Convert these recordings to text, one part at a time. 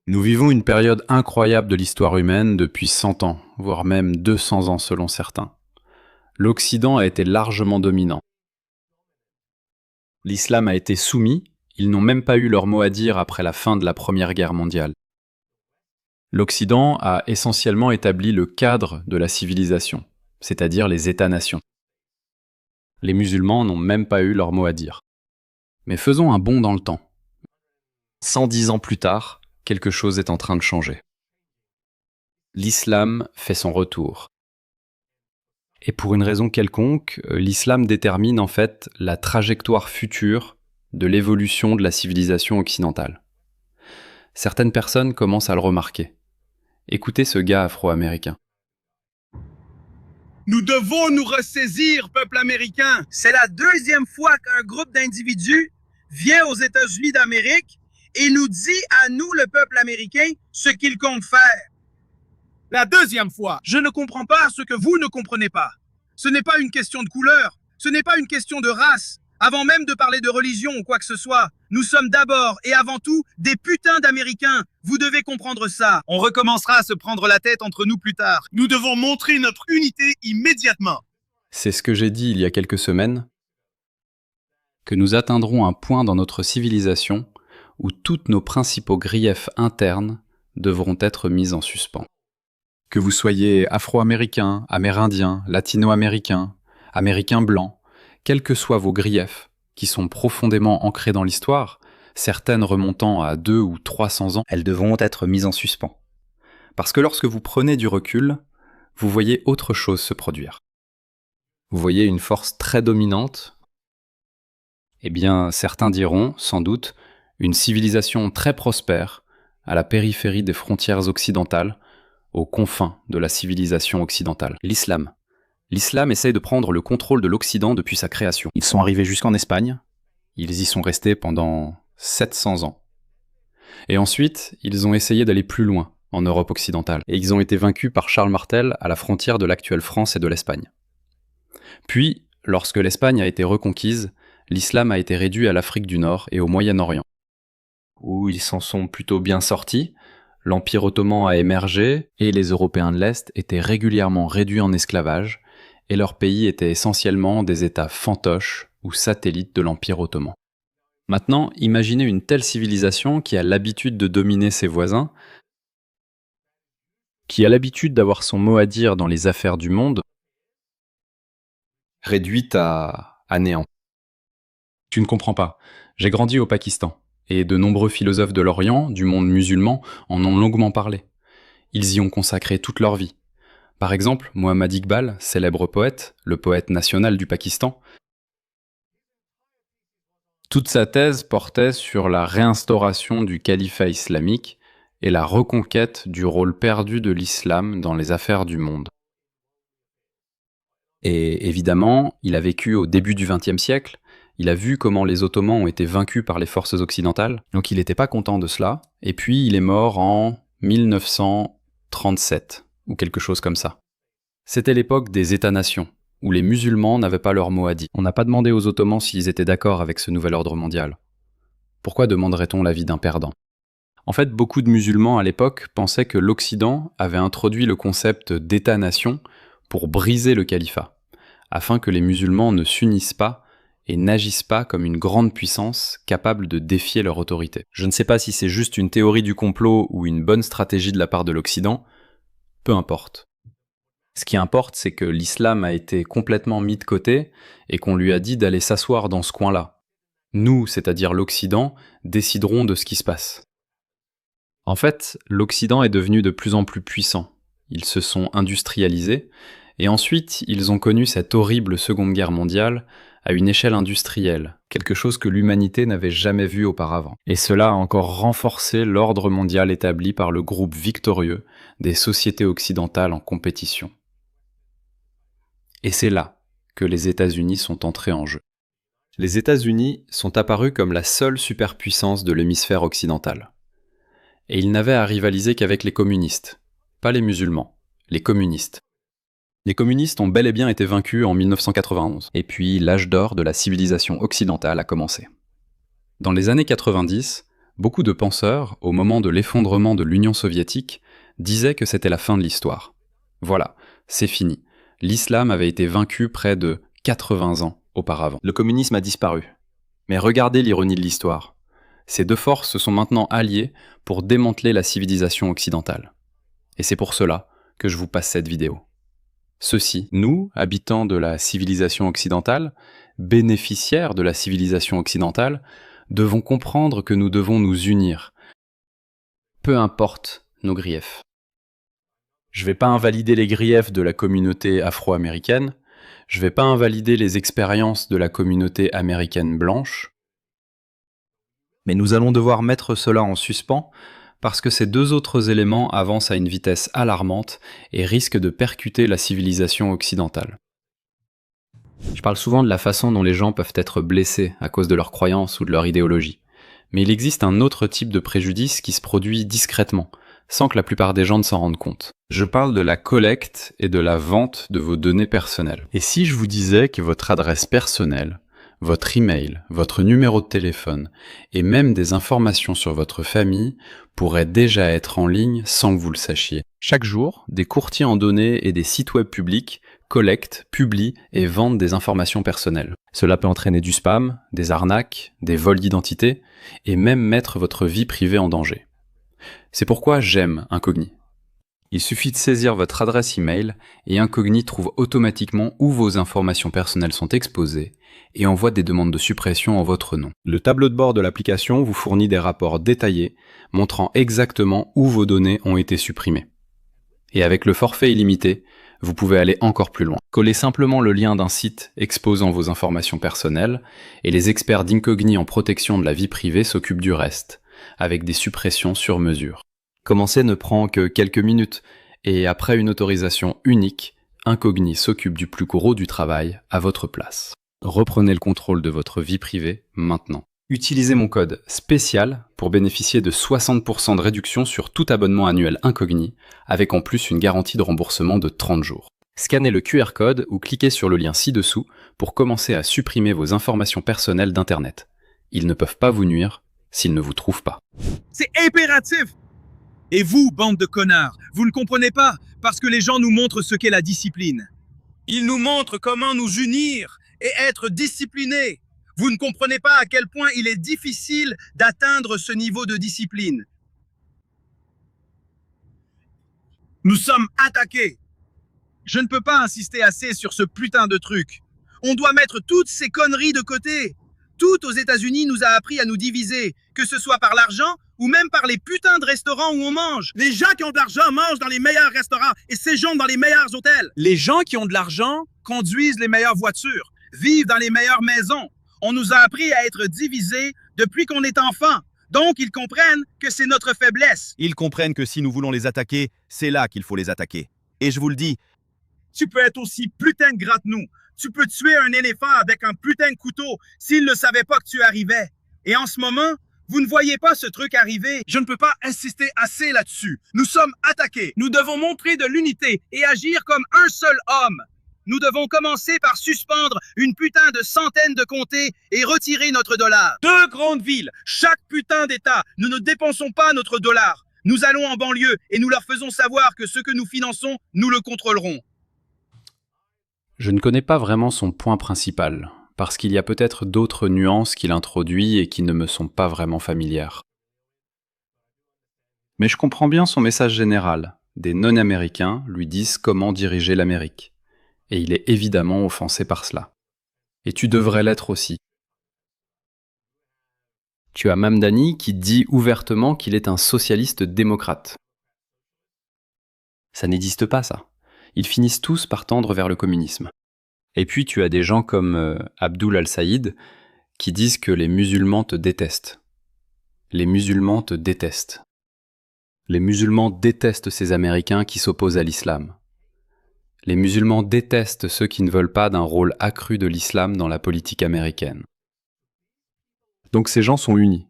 Nous vivons une période incroyable de l'histoire humaine depuis 100 ans, voire même 200 ans selon certains. L'Occident a été largement dominant. L'islam a été soumis, ils n'ont même pas eu leur mot à dire après la fin de la Première Guerre mondiale. L'Occident a essentiellement établi le cadre de la civilisation, c'est-à-dire les États-nations. Les musulmans n'ont même pas eu leur mot à dire. Mais faisons un bond dans le temps. 110 ans plus tard, quelque chose est en train de changer. L'islam fait son retour. Et pour une raison quelconque, l'islam détermine en fait la trajectoire future de l'évolution de la civilisation occidentale. Certaines personnes commencent à le remarquer. Écoutez ce gars afro-américain. Nous devons nous ressaisir, peuple américain. C'est la deuxième fois qu'un groupe d'individus vient aux États-Unis d'Amérique et nous dit à nous, le peuple américain, ce qu'il compte faire. La deuxième fois. Je ne comprends pas ce que vous ne comprenez pas. Ce n'est pas une question de couleur, ce n'est pas une question de race. Avant même de parler de religion ou quoi que ce soit, nous sommes d'abord et avant tout des putains d'Américains. Vous devez comprendre ça. On recommencera à se prendre la tête entre nous plus tard. Nous devons montrer notre unité immédiatement. C'est ce que j'ai dit il y a quelques semaines, que nous atteindrons un point dans notre civilisation où tous nos principaux griefs internes devront être mis en suspens. Que vous soyez afro-américain, amérindien, latino-américain, américain blanc, quels que soient vos griefs, qui sont profondément ancrés dans l'histoire, certaines remontant à 200 ou 300 ans, elles devront être mises en suspens. Parce que lorsque vous prenez du recul, vous voyez autre chose se produire. Vous voyez une force très dominante. Eh bien, certains diront, sans doute, une civilisation très prospère, à la périphérie des frontières occidentales, aux confins de la civilisation occidentale. L'islam. L'islam essaye de prendre le contrôle de l'Occident depuis sa création. Ils sont arrivés jusqu'en Espagne, ils y sont restés pendant 700 ans. Et ensuite, ils ont essayé d'aller plus loin en Europe occidentale, et ils ont été vaincus par Charles Martel à la frontière de l'actuelle France et de l'Espagne. Puis, lorsque l'Espagne a été reconquise, l'islam a été réduit à l'Afrique du Nord et au Moyen-Orient, où ils s'en sont plutôt bien sortis. L'Empire ottoman a émergé et les Européens de l'Est étaient régulièrement réduits en esclavage et leurs pays étaient essentiellement des États fantoches ou satellites de l'Empire ottoman. Maintenant, imaginez une telle civilisation qui a l'habitude de dominer ses voisins, qui a l'habitude d'avoir son mot à dire dans les affaires du monde, réduite à néant. Tu ne comprends pas. J'ai grandi au Pakistan. Et de nombreux philosophes de l'Orient, du monde musulman, en ont longuement parlé. Ils y ont consacré toute leur vie. Par exemple, Muhammad Iqbal, célèbre poète, le poète national du Pakistan, toute sa thèse portait sur la réinstauration du califat islamique et la reconquête du rôle perdu de l'islam dans les affaires du monde. Et évidemment, il a vécu au début du XXe siècle. Il a vu comment les Ottomans ont été vaincus par les forces occidentales, donc il n'était pas content de cela, et puis il est mort en 1937, ou quelque chose comme ça. C'était l'époque des États-nations, où les musulmans n'avaient pas leur mot à dire. On n'a pas demandé aux Ottomans s'ils étaient d'accord avec ce nouvel ordre mondial. Pourquoi demanderait-on l'avis d'un perdant ? En fait, beaucoup de musulmans à l'époque pensaient que l'Occident avait introduit le concept d'État-nation pour briser le califat, afin que les musulmans ne s'unissent pas et n'agissent pas comme une grande puissance capable de défier leur autorité. Je ne sais pas si c'est juste une théorie du complot ou une bonne stratégie de la part de l'Occident, peu importe. Ce qui importe, c'est que l'islam a été complètement mis de côté et qu'on lui a dit d'aller s'asseoir dans ce coin-là. Nous, c'est-à-dire l'Occident, déciderons de ce qui se passe. En fait, l'Occident est devenu de plus en plus puissant. Ils se sont industrialisés, et ensuite, ils ont connu cette horrible Seconde Guerre mondiale à une échelle industrielle, quelque chose que l'humanité n'avait jamais vu auparavant. Et cela a encore renforcé l'ordre mondial établi par le groupe victorieux des sociétés occidentales en compétition. Et c'est là que les États-Unis sont entrés en jeu. Les États-Unis sont apparus comme la seule superpuissance de l'hémisphère occidental. Et ils n'avaient à rivaliser qu'avec les communistes, pas les musulmans, les communistes. Les communistes ont bel et bien été vaincus en 1991, et puis l'âge d'or de la civilisation occidentale a commencé. Dans les années 90, Beaucoup de penseurs, au moment de l'effondrement de l'Union soviétique, disaient que c'était la fin de l'histoire. Voilà, c'est fini. L'islam avait été vaincu près de 80 ans auparavant. Le communisme a disparu. Mais regardez l'ironie de l'histoire. Ces deux forces se sont maintenant alliées pour démanteler la civilisation occidentale. Et c'est pour cela que je vous passe cette vidéo. Ceux-ci, nous, habitants de la civilisation occidentale, bénéficiaires de la civilisation occidentale, devons comprendre que nous devons nous unir. Peu importe nos griefs. Je ne vais pas invalider les griefs de la communauté afro-américaine, je ne vais pas invalider les expériences de la communauté américaine blanche, mais nous allons devoir mettre cela en suspens parce que ces deux autres éléments avancent à une vitesse alarmante et risquent de percuter la civilisation occidentale. Je parle souvent de la façon dont les gens peuvent être blessés à cause de leurs croyances ou de leur idéologie. Mais il existe un autre type de préjudice qui se produit discrètement, sans que la plupart des gens ne s'en rendent compte. Je parle de la collecte et de la vente de vos données personnelles. Et si je vous disais que votre adresse personnelle, votre email, votre numéro de téléphone et même des informations sur votre famille pourraient déjà être en ligne sans que vous le sachiez. Chaque jour, des courtiers en données et des sites web publics collectent, publient et vendent des informations personnelles. Cela peut entraîner du spam, des arnaques, des vols d'identité et même mettre votre vie privée en danger. C'est pourquoi j'aime Incogni. Il suffit de saisir votre adresse email et Incogni trouve automatiquement où vos informations personnelles sont exposées et envoie des demandes de suppression en votre nom. Le tableau de bord de l'application vous fournit des rapports détaillés montrant exactement où vos données ont été supprimées. Et avec le forfait illimité, vous pouvez aller encore plus loin. Collez simplement le lien d'un site exposant vos informations personnelles et les experts d'Incogni en protection de la vie privée s'occupent du reste, avec des suppressions sur mesure. Commencer ne prend que quelques minutes et après une autorisation unique, Incogni s'occupe du plus gros du travail à votre place. Reprenez le contrôle de votre vie privée maintenant. Utilisez mon code spécial pour bénéficier de 60% de réduction sur tout abonnement annuel Incogni, avec en plus une garantie de remboursement de 30 jours. Scannez le QR code ou cliquez sur le lien ci-dessous pour commencer à supprimer vos informations personnelles d'Internet. Ils ne peuvent pas vous nuire s'ils ne vous trouvent pas. C'est impératif. Et vous, bande de connards, vous ne comprenez pas parce que les gens nous montrent ce qu'est la discipline. Ils nous montrent comment nous unir et être disciplinés. Vous ne comprenez pas à quel point il est difficile d'atteindre ce niveau de discipline. Nous sommes attaqués. Je ne peux pas insister assez sur ce putain de truc. On doit mettre toutes ces conneries de côté. Tout aux États-Unis nous a appris à nous diviser, que ce soit par l'argent ou même par les putains de restaurants où on mange. Les gens qui ont de l'argent mangent dans les meilleurs restaurants et séjournent dans les meilleurs hôtels. Les gens qui ont de l'argent conduisent les meilleures voitures, vivent dans les meilleures maisons. On nous a appris à être divisés depuis qu'on est enfant. Donc, ils comprennent que c'est notre faiblesse. Ils comprennent que si nous voulons les attaquer, c'est là qu'il faut les attaquer. Et je vous le dis, Tu peux être aussi putain de gratte-nous. Tu peux tuer un éléphant avec un putain de couteau s'il ne savait pas que tu arrivais. Et en ce moment, vous ne voyez pas ce truc arriver. Je ne peux pas insister assez là-dessus. Nous sommes attaqués. Nous devons montrer de l'unité et agir comme un seul homme. Nous devons commencer par suspendre une putain de centaine de comtés et retirer notre dollar. 2 grandes villes, chaque putain d'État. Nous ne dépensons pas notre dollar. Nous allons en banlieue et nous leur faisons savoir que ce que nous finançons, nous le contrôlerons. Je ne connais pas vraiment son point principal, parce qu'il y a peut-être d'autres nuances qu'il introduit et qui ne me sont pas vraiment familières. Mais je comprends bien son message général. Des non-américains lui disent comment diriger l'Amérique. Et il est évidemment offensé par cela. Et tu devrais l'être aussi. Tu as Mamdani qui dit ouvertement qu'il est un socialiste démocrate. Ça n'existe pas, ça. Ils finissent tous par tendre vers le communisme. Et puis tu as des gens comme Abdul Al-Saïd qui disent que les musulmans te détestent. Les musulmans te détestent. Les musulmans détestent ces Américains qui s'opposent à l'islam. Les musulmans détestent ceux qui ne veulent pas d'un rôle accru de l'islam dans la politique américaine. Donc ces gens sont unis,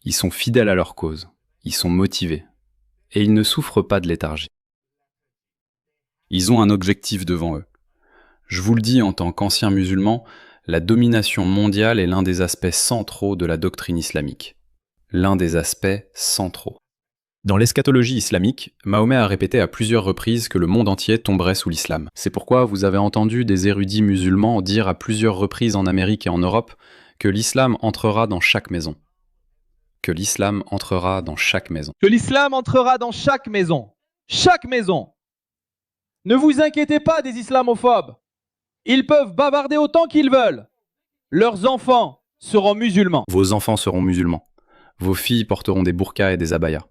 ils sont fidèles à leur cause, ils sont motivés, et ils ne souffrent pas de léthargie. Ils ont un objectif devant eux. Je vous le dis en tant qu'ancien musulman, la domination mondiale est l'un des aspects centraux de la doctrine islamique. l'un des aspects centraux. Dans l'eschatologie islamique, Mahomet a répété à plusieurs reprises que le monde entier tomberait sous l'islam. C'est pourquoi vous avez entendu des érudits musulmans dire à plusieurs reprises en Amérique et en Europe que l'islam entrera dans chaque maison. Que l'islam entrera dans chaque maison. Que l'islam entrera dans chaque maison. Chaque maison. Ne vous inquiétez pas des islamophobes. Ils peuvent bavarder autant qu'ils veulent. Leurs enfants seront musulmans. Vos enfants seront musulmans. Vos filles porteront des burqas et des abayas.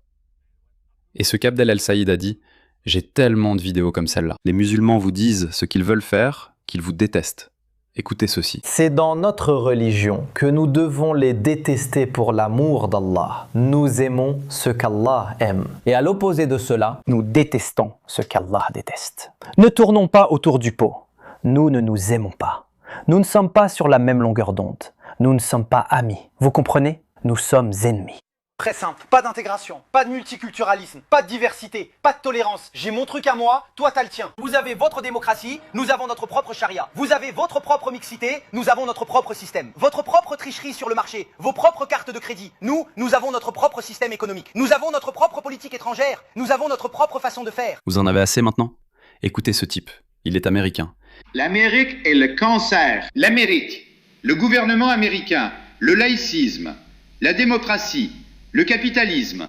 Et ce qu'Abdel El-Saïd a dit, j'ai tellement de vidéos comme celle-là. Les musulmans vous disent ce qu'ils veulent faire, qu'ils vous détestent. Écoutez ceci. C'est dans notre religion que nous devons les détester pour l'amour d'Allah. Nous aimons ce qu'Allah aime. Et à l'opposé de cela, nous détestons ce qu'Allah déteste. Ne tournons pas autour du pot. Nous ne nous aimons pas. Nous ne sommes pas sur la même longueur d'onde. Nous ne sommes pas amis. Vous comprenez? Nous sommes ennemis. Très simple, pas d'intégration, pas de multiculturalisme, pas de diversité, pas de tolérance. J'ai mon truc à moi, toi t'as le tien. Vous avez votre démocratie, nous avons notre propre charia. Vous avez votre propre mixité, nous avons notre propre système. Votre propre tricherie sur le marché, vos propres cartes de crédit. Nous avons notre propre système économique. Nous avons notre propre politique étrangère. Nous avons notre propre façon de faire. Vous en avez assez maintenant? Écoutez ce type, il est américain. L'Amérique est le cancer. L'Amérique, le gouvernement américain, le laïcisme, la démocratie, le capitalisme.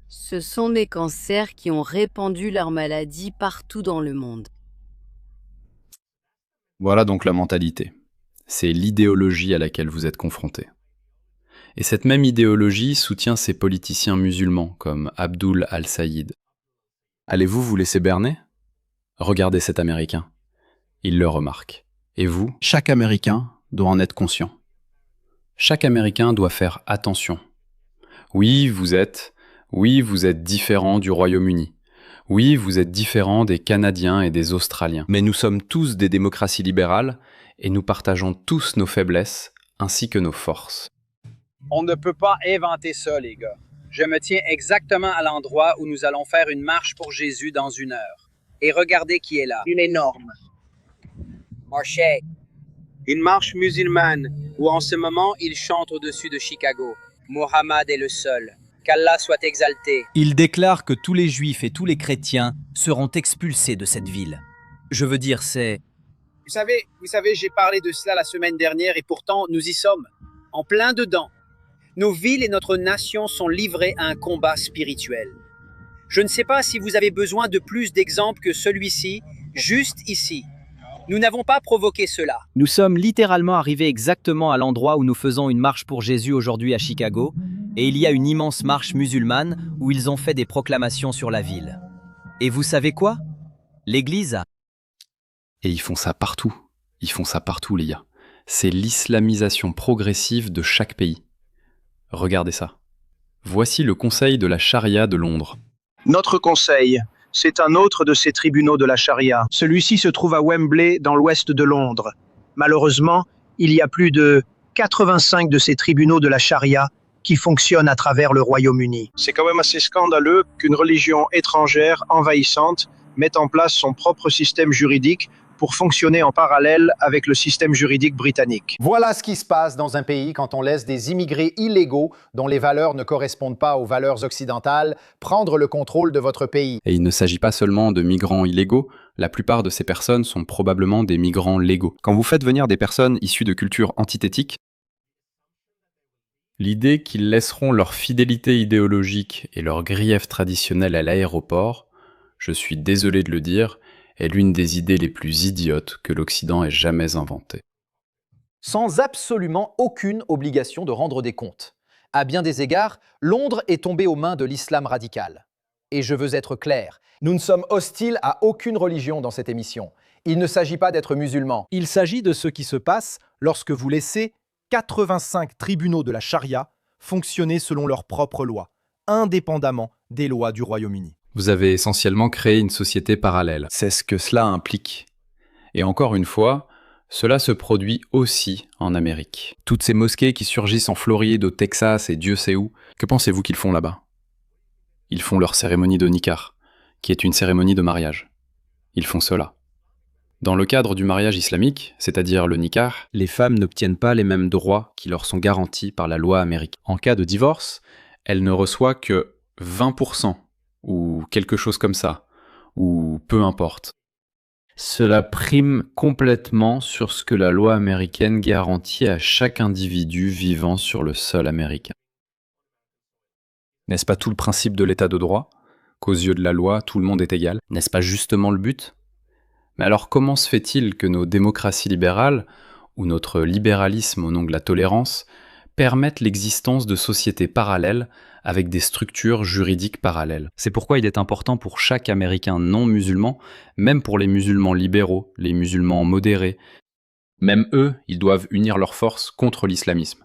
Ce sont des cancers qui ont répandu leur maladie partout dans le monde. Voilà donc la mentalité. C'est l'idéologie à laquelle vous êtes confrontés. Et cette même idéologie soutient ces politiciens musulmans comme Abdul Al-Saïd. Allez-vous vous laisser berner? Regardez cet Américain. Il le remarque. Et vous, chaque Américain doit en être conscient. Chaque Américain doit faire attention. Oui, vous êtes différent du Royaume-Uni. Oui, vous êtes différent des Canadiens et des Australiens. Mais nous sommes tous des démocraties libérales et nous partageons tous nos faiblesses ainsi que nos forces. On ne peut pas inventer ça, les gars. Je me tiens exactement à l'endroit où nous allons faire une marche pour Jésus dans 1 heure. Et regardez qui est là. Une énorme. Marché. Une marche musulmane où en ce moment il chante au-dessus de Chicago. Mohammed est le seul. Qu'Allah soit exalté. Il déclare que tous les juifs et tous les chrétiens seront expulsés de cette ville. Je veux dire, c'est... Vous savez, j'ai parlé de cela la semaine dernière et pourtant nous y sommes, en plein dedans. Nos villes et notre nation sont livrées à un combat spirituel. Je ne sais pas si vous avez besoin de plus d'exemples que celui-ci, juste ici. Nous n'avons pas provoqué cela. Nous sommes littéralement arrivés exactement à l'endroit où nous faisons une marche pour Jésus aujourd'hui à Chicago, et il y a une immense marche musulmane où ils ont fait des proclamations sur la ville. Et vous savez quoi? L'Église a... Et ils font ça partout. Ils font ça partout, les gars. C'est l'islamisation progressive de chaque pays. Regardez ça. Voici le conseil de la charia de Londres. Notre conseil, c'est un autre de ces tribunaux de la charia. Celui-ci se trouve à Wembley, dans l'ouest de Londres. Malheureusement, il y a plus de 85 de ces tribunaux de la charia qui fonctionnent à travers le Royaume-Uni. C'est quand même assez scandaleux qu'une religion étrangère envahissante mette en place son propre système juridique pour fonctionner en parallèle avec le système juridique britannique. Voilà ce qui se passe dans un pays quand on laisse des immigrés illégaux dont les valeurs ne correspondent pas aux valeurs occidentales prendre le contrôle de votre pays. Et il ne s'agit pas seulement de migrants illégaux, la plupart de ces personnes sont probablement des migrants légaux. Quand vous faites venir des personnes issues de cultures antithétiques, l'idée qu'ils laisseront leur fidélité idéologique et leur grief traditionnel à l'aéroport, je suis désolé de le dire, est l'une des idées les plus idiotes que l'Occident ait jamais inventées. Sans absolument aucune obligation de rendre des comptes. À bien des égards, Londres est tombée aux mains de l'islam radical. Et je veux être clair, nous ne sommes hostiles à aucune religion dans cette émission. Il ne s'agit pas d'être musulman. Il s'agit de ce qui se passe lorsque vous laissez 85 tribunaux de la charia fonctionner selon leurs propres lois, indépendamment des lois du Royaume-Uni. Vous avez essentiellement créé une société parallèle. C'est ce que cela implique. Et encore une fois, cela se produit aussi en Amérique. Toutes ces mosquées qui surgissent en Floride, au Texas et Dieu sait où, que pensez-vous qu'ils font là-bas? Ils font leur cérémonie de nikah, qui est une cérémonie de mariage. Ils font cela. Dans le cadre du mariage islamique, c'est-à-dire le nikah, les femmes n'obtiennent pas les mêmes droits qui leur sont garantis par la loi américaine. En cas de divorce, elles ne reçoivent que 20%, ou quelque chose comme ça, ou peu importe. Cela prime complètement sur ce que la loi américaine garantit à chaque individu vivant sur le sol américain. N'est-ce pas tout le principe de l'état de droit? Qu'aux yeux de la loi, tout le monde est égal? N'est-ce pas justement le but? Mais alors comment se fait-il que nos démocraties libérales, ou notre libéralisme au nom de la tolérance, permettent l'existence de sociétés parallèles avec des structures juridiques parallèles? C'est pourquoi il est important pour chaque Américain non musulman, même pour les musulmans libéraux, les musulmans modérés, même eux, ils doivent unir leurs forces contre l'islamisme.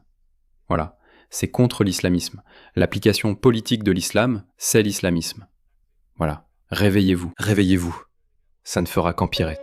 Voilà, c'est contre l'islamisme. L'application politique de l'islam, c'est l'islamisme. Voilà, réveillez-vous, réveillez-vous. Ça ne fera qu'empirer.